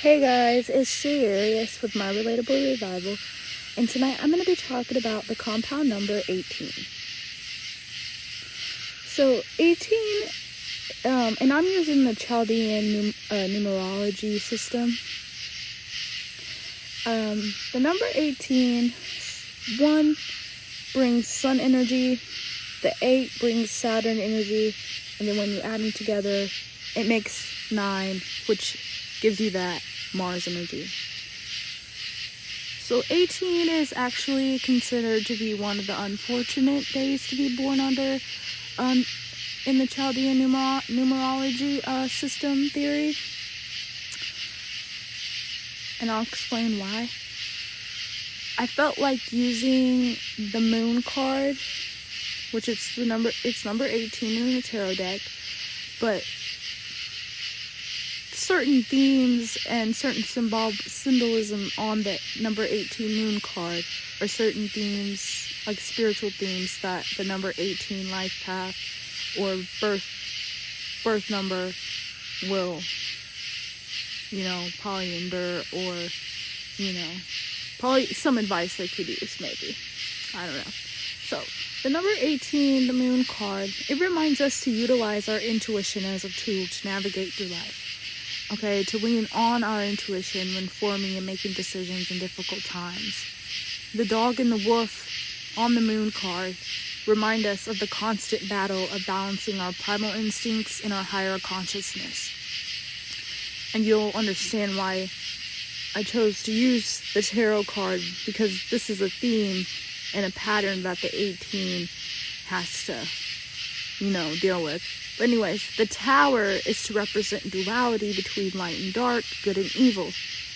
Hey guys, it's Sirius with My Relatable Revival, and tonight I'm going to be talking about the compound number 18. So 18, and I'm using the Chaldean numerology system. The number 18, 1 brings sun energy, the 8 brings Saturn energy, and then when you add them together, it makes 9, which gives you that Mars energy. So 18 is actually considered to be one of the unfortunate days to be born under in the Chaldean numerology system theory. And I'll explain why. I felt like using the moon card, which it's number 18 in the tarot deck, but certain themes and certain symbolism on the number 18 moon card, or certain themes, like spiritual themes, that the number 18 life path or birth number will, probably endure, or, probably some advice they could use, maybe. I don't know. So, the number 18, the moon card, it reminds us to utilize our intuition as a tool to navigate through life. Okay, to lean on our intuition when forming and making decisions in difficult times. The dog and the wolf on the moon card remind us of the constant battle of balancing our primal instincts and our higher consciousness. And you'll understand why I chose to use the tarot card, because this is a theme and a pattern that the 18 has to, deal with. But anyways, the tower is to represent duality between light and dark, good and evil.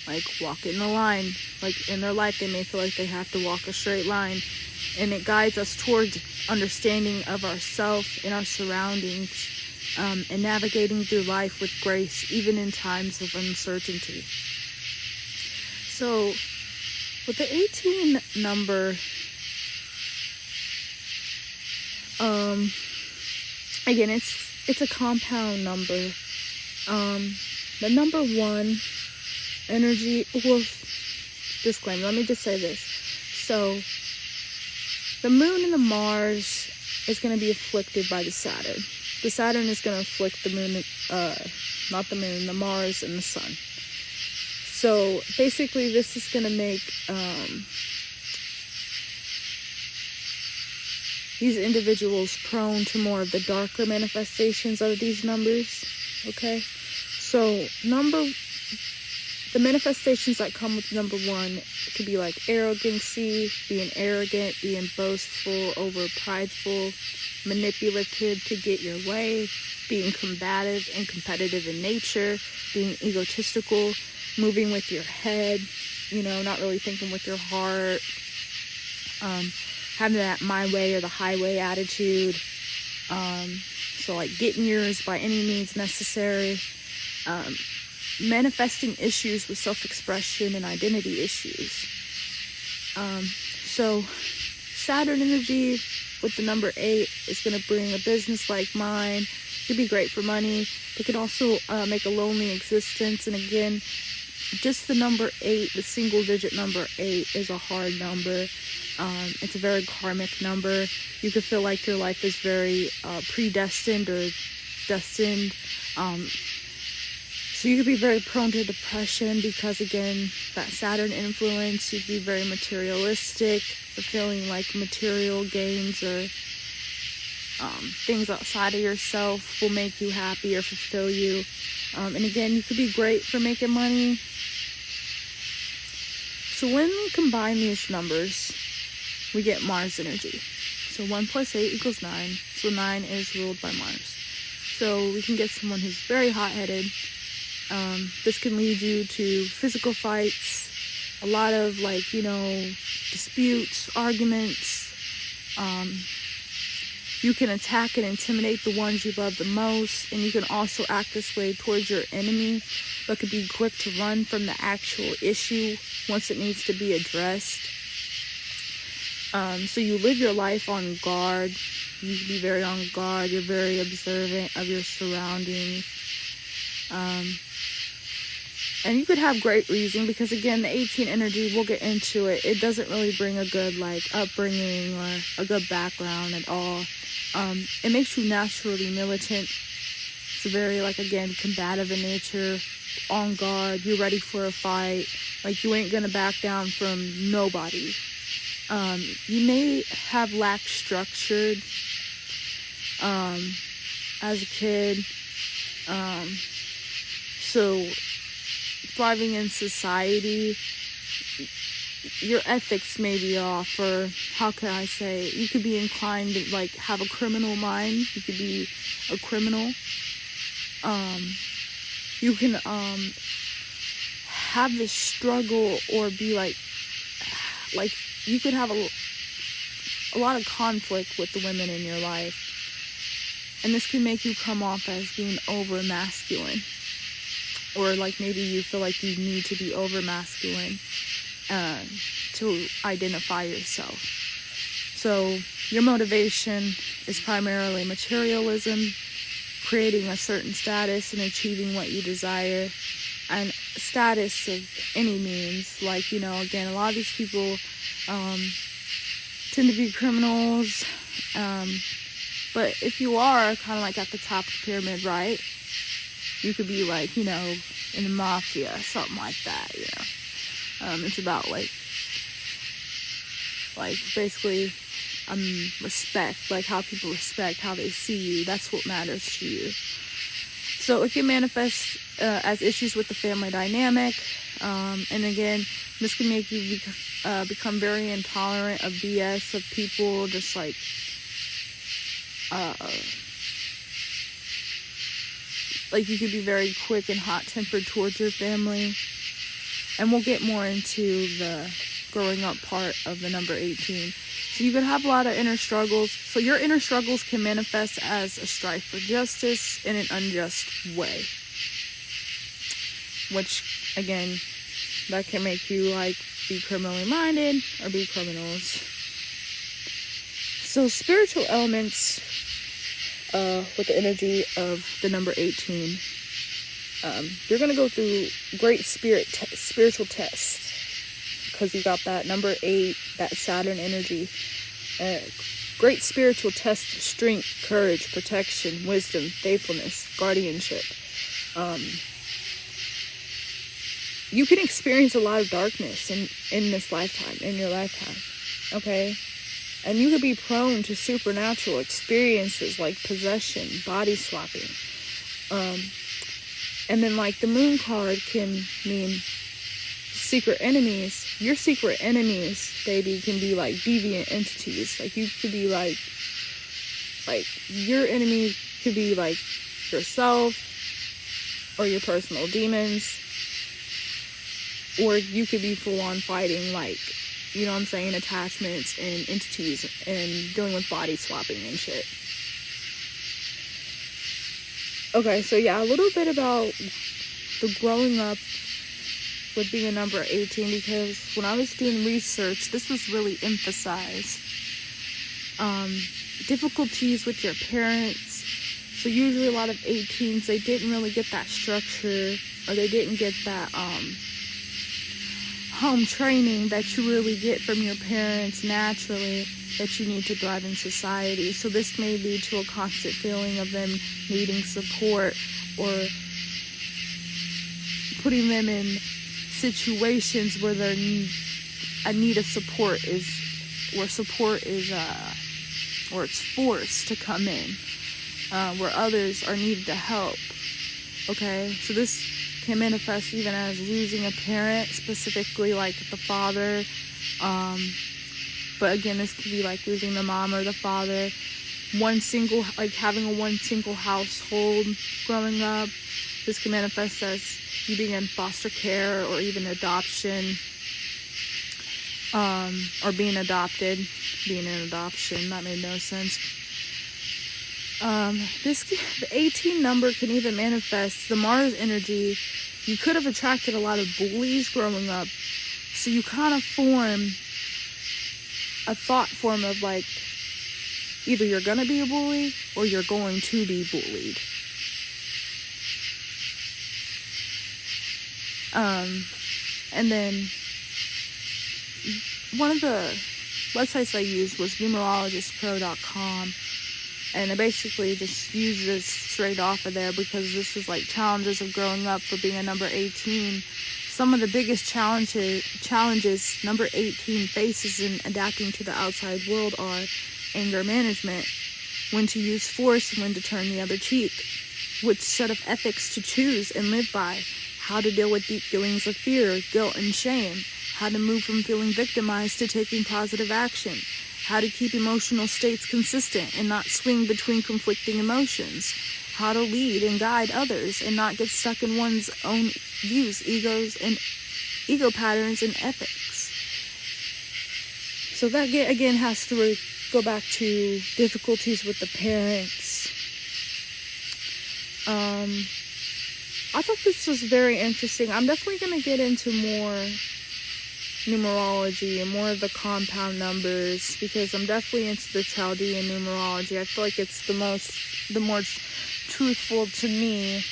Like walking the line. Like in their life, they may feel like they have to walk a straight line. And it guides us towards understanding of ourselves and our surroundings, and navigating through life with grace, even in times of uncertainty. So, with the 18 number, again, it's a compound number. The number 1 energy, well, disclaimer, let me just say this. So, the moon and the Mars is going to be afflicted by the Saturn. The Saturn is going to afflict the moon, not the moon, the Mars and the sun. So, basically, this is going to make these individuals prone to more of the darker manifestations of these numbers. Okay, so the manifestations that come with number 1 could be like arrogancy, being arrogant, being boastful, over prideful, manipulative to get your way, being combative and competitive in nature, being egotistical, moving with your head, not really thinking with your heart, having that my way or the highway attitude, so like getting yours by any means necessary, manifesting issues with self-expression and identity issues. So Saturn energy with the number 8 is going to bring a business like mine. It could be great for money. It could also make a lonely existence. And again, just the number 8, the single digit number 8, is a hard number. It's a very karmic number. You could feel like your life is very predestined or destined. So you could be very prone to depression because, again, that Saturn influence. You'd be very materialistic, feeling like material gains or things outside of yourself will make you happy or fulfill you. And again, you could be great for making money. So when we combine these numbers, we get Mars energy. So 1 plus 8 equals 9. So 9 is ruled by Mars. So we can get someone who's very hot-headed. This can lead you to physical fights, a lot of disputes, arguments. You can attack and intimidate the ones you love the most, and you can also act this way towards your enemy, but could be quick to run from the actual issue once it needs to be addressed. So you live your life on guard. You can be very on guard. You're very observant of your surroundings. And you could have great reason, because again, the 18 energy, we'll get into it. It doesn't really bring a good like upbringing or a good background at all. It makes you naturally militant. It's very like, again, combative in nature, on guard. You're ready for a fight. Like, you ain't gonna back down from nobody. You may have lacked structured as a kid. So thriving in society, your ethics may be off, or how can I say, you could be inclined to like have a criminal mind. You could be a criminal. You can have this struggle, or be like you could have a lot of conflict with the women in your life. And this can make you come off as being over masculine. Or like maybe you feel like you need to be over masculine to identify yourself. So your motivation is primarily materialism, creating a certain status and achieving what you desire. And status of any means, like, you know, again, a lot of these people tend to be criminals. But if you are kind of like at the top of the pyramid, right? You could be like, you know, in the mafia, something like that, you know. It's about like basically respect, like how people respect how they see you. That's what matters to you. So it can manifest as issues with the family dynamic. And again, this can make you become very intolerant of BS, of people just like you could be very quick and hot-tempered towards your family. And we'll get more into the growing up part of the number 18. So you could have a lot of inner struggles. So your inner struggles can manifest as a strife for justice in an unjust way. Which, again, that can make you like be criminally minded or be criminals. So spiritual elements with the energy of the number 18, you're going to go through great spiritual tests, because you got that number 8, that Saturn energy. Great spiritual tests of strength, courage, protection, wisdom, faithfulness, guardianship. You can experience a lot of darkness in this lifetime, in your lifetime, okay? And you could be prone to supernatural experiences like possession, body swapping. And then like the moon card can mean secret enemies. Your secret enemies, baby, can be like deviant entities. Like you could be like your enemy could be like yourself or your personal demons. Or you could be full on fighting like, you know what I'm saying, attachments and entities and dealing with body swapping and shit. Okay, so yeah, a little bit about the growing up with being a number 18, because when I was doing research, this was really emphasized. Difficulties with your parents. So usually a lot of 18s, they didn't really get that structure, or they didn't get that home training that you really get from your parents naturally, that you need to thrive in society. So this may lead to a constant feeling of them needing support, or putting them in situations where their need of support is, or it's forced to come in, where others are needed to help. Okay, so this can manifest even as losing a parent, specifically like the father. But again, this could be like losing the mom or the father. Having a one single household growing up. This can manifest as you being in foster care, or even adoption, or being adopted, being in adoption. That made no sense. The 18 number can even manifest the Mars energy. You could have attracted a lot of bullies growing up, so you kind of form a thought form of like, either you're gonna be a bully or you're going to be bullied. And then one of the websites I used was numerologistpro.com, and I basically just used this straight off of there because this is like challenges of growing up for being a number 18. Some of the biggest challenges number 18 faces in adapting to the outside world are anger management, when to use force and when to turn the other cheek, which set of ethics to choose and live by, how to deal with deep feelings of fear, guilt, and shame, how to move from feeling victimized to taking positive action, how to keep emotional states consistent and not swing between conflicting emotions, how to lead and guide others and not get stuck in one's own views, ego patterns, and ethics. So that again has to go back to difficulties with the parents. I thought this was very interesting. I'm definitely going to get into more numerology and more of the compound numbers because I'm definitely into the Chaldean numerology. I feel like it's the more truthful to me.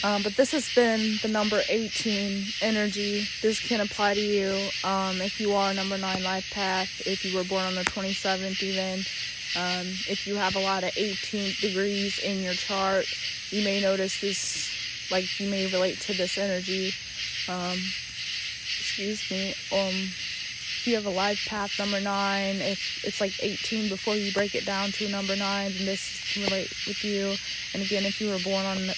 But this has been the number 18 energy. This can apply to you if you are a number 9 life path, if you were born on the 27th even. If you have a lot of 18 degrees in your chart, you may notice this, like you may relate to this energy. If you have a life path number 9, if it's like 18 before you break it down to a number 9, then this can relate with you. And again, if you were born on the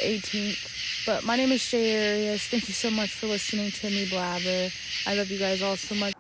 18th. But my name is Jay Arias. Thank you so much for listening to me blabber. I love you guys all so much.